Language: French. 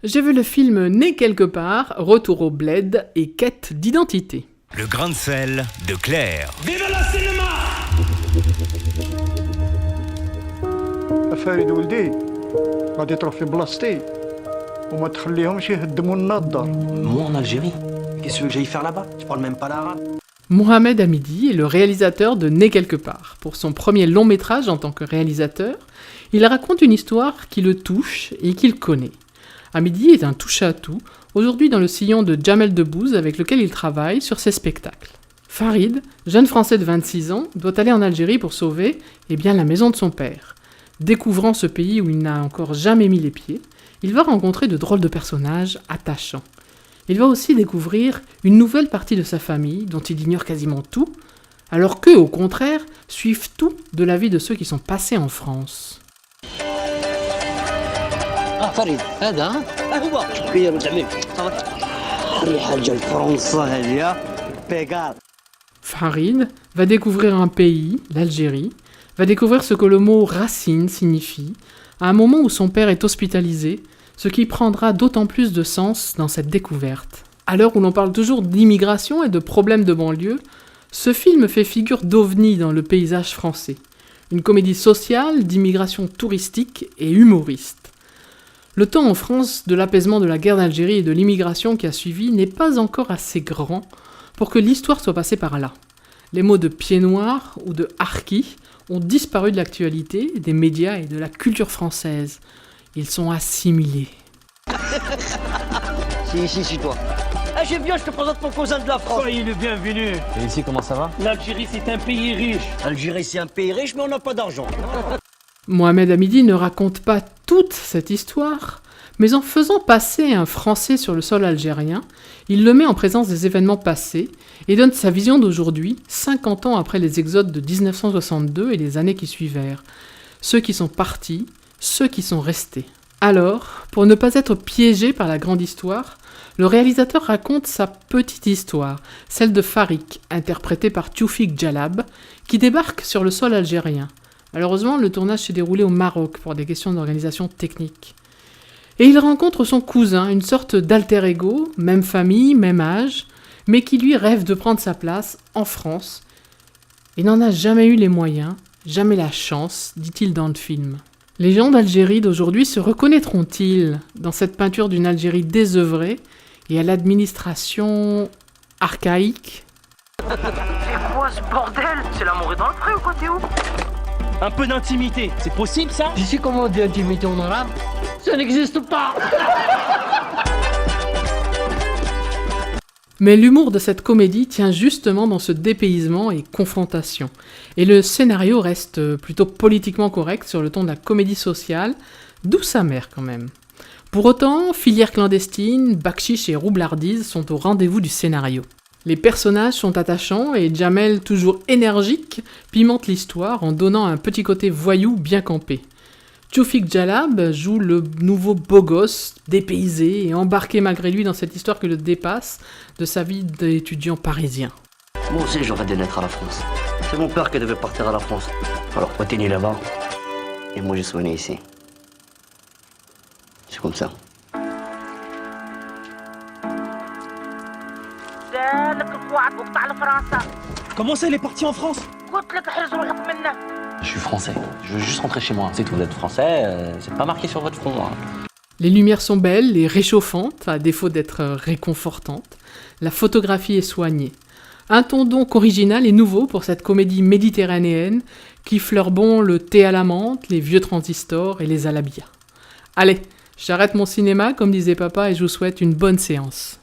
J'ai vu le film Né quelque part, Retour au bled et quête d'identité. Le grain de sel de Claire. Vive le cinéma! فارد ولدي غادي تروح في بلاصتي وما تخليهمش يهدموا لنا الدار. Moi en Algérie? Qu'est-ce que tu veux que j'aille faire là-bas? Tu parles même pas l'arabe. Mohamed Hamidi est le réalisateur de Né quelque part. Pour son premier long métrage en tant que réalisateur, il raconte une histoire qui le touche et qu'il connaît. Hamidi est un touche-à-tout, aujourd'hui dans le sillon de Jamel Debbouze avec lequel il travaille sur ses spectacles. Farid, jeune Français de 26 ans, doit aller en Algérie pour sauver la maison de son père. Découvrant ce pays où il n'a encore jamais mis les pieds, il va rencontrer de drôles de personnages attachants. Il va aussi découvrir une nouvelle partie de sa famille dont il ignore quasiment tout, alors qu'eux, au contraire, suivent tout de la vie de ceux qui sont passés en France. فريد هذا هو كبير وجميل ريحة الفرنسا هذه بيغال. Farid va découvrir un pays, l'Algérie, va découvrir ce que le mot racine signifie, à un moment où son père est hospitalisé, ce qui prendra d'autant plus de sens dans cette découverte. À l'heure où l'on parle toujours d'immigration et de problèmes de banlieue, ce film fait figure d'ovni dans le paysage français. Une comédie sociale, d'immigration touristique et humoriste. Le temps en France de l'apaisement de la guerre d'Algérie et de l'immigration qui a suivi n'est pas encore assez grand pour que l'histoire soit passée par là. Les mots de pied noir ou de harki ont disparu de l'actualité, des médias et de la culture française. Ils sont assimilés. C'est ici, c'est toi. Ah, j'aime bien, je te présente mon cousin de la France. Soyez le bienvenu. Et ici, comment ça va? L'Algérie, c'est un pays riche. Algérie, c'est un pays riche, mais on n'a pas d'argent. Mohamed Hamidi ne raconte pas toute cette histoire, mais en faisant passer un Français sur le sol algérien, il le met en présence des événements passés et donne sa vision d'aujourd'hui, 50 ans après les exodes de 1962 et les années qui suivèrent. Ceux qui sont partis, ceux qui sont restés. Alors, pour ne pas être piégé par la grande histoire, le réalisateur raconte sa petite histoire, celle de Farik, interprété par Tchoufik Djalab, qui débarque sur le sol algérien. Malheureusement, le tournage s'est déroulé au Maroc pour des questions d'organisation technique. Et il rencontre son cousin, une sorte d'alter ego, même famille, même âge, mais qui lui rêve de prendre sa place en France. Et n'en a jamais eu les moyens, jamais la chance, dit-il dans le film. Les gens d'Algérie d'aujourd'hui se reconnaîtront-ils dans cette peinture d'une Algérie désœuvrée et à l'administration archaïque? C'est quoi ce bordel? C'est l'amour est dans le pré ou quoi, t'es où? Un peu d'intimité, c'est possible ça? Tu sais comment on dit intimité en arabe? Ça n'existe pas. Mais l'humour de cette comédie tient justement dans ce dépaysement et confrontation. Et le scénario reste plutôt politiquement correct sur le ton de la comédie sociale, d'où sa mère quand même. Pour autant, filière clandestine, bakchiche et roublardise sont au rendez-vous du scénario. Les personnages sont attachants et Jamel, toujours énergique, pimente l'histoire en donnant un petit côté voyou bien campé. Tchoufik Djalab joue le nouveau beau gosse, dépaysé et embarqué malgré lui dans cette histoire qui le dépasse de sa vie d'étudiant parisien. Moi aussi, j'aurais dû naître à la France. C'est mon père qui devait partir à la France. Alors, toi, t'es né là-bas. Et moi, je suis né ici. C'est comme ça. Comment ça, il est parti en France? Je suis français. Je veux juste rentrer chez moi. C'est tout. Vous êtes français, c'est pas marqué sur votre front. Hein. Les lumières sont belles et réchauffantes, à défaut d'être réconfortantes. La photographie est soignée. Un ton donc original et nouveau pour cette comédie méditerranéenne qui fleure bon le thé à la menthe, les vieux transistors et les alabia. Allez, j'arrête mon cinéma, comme disait papa, et je vous souhaite une bonne séance.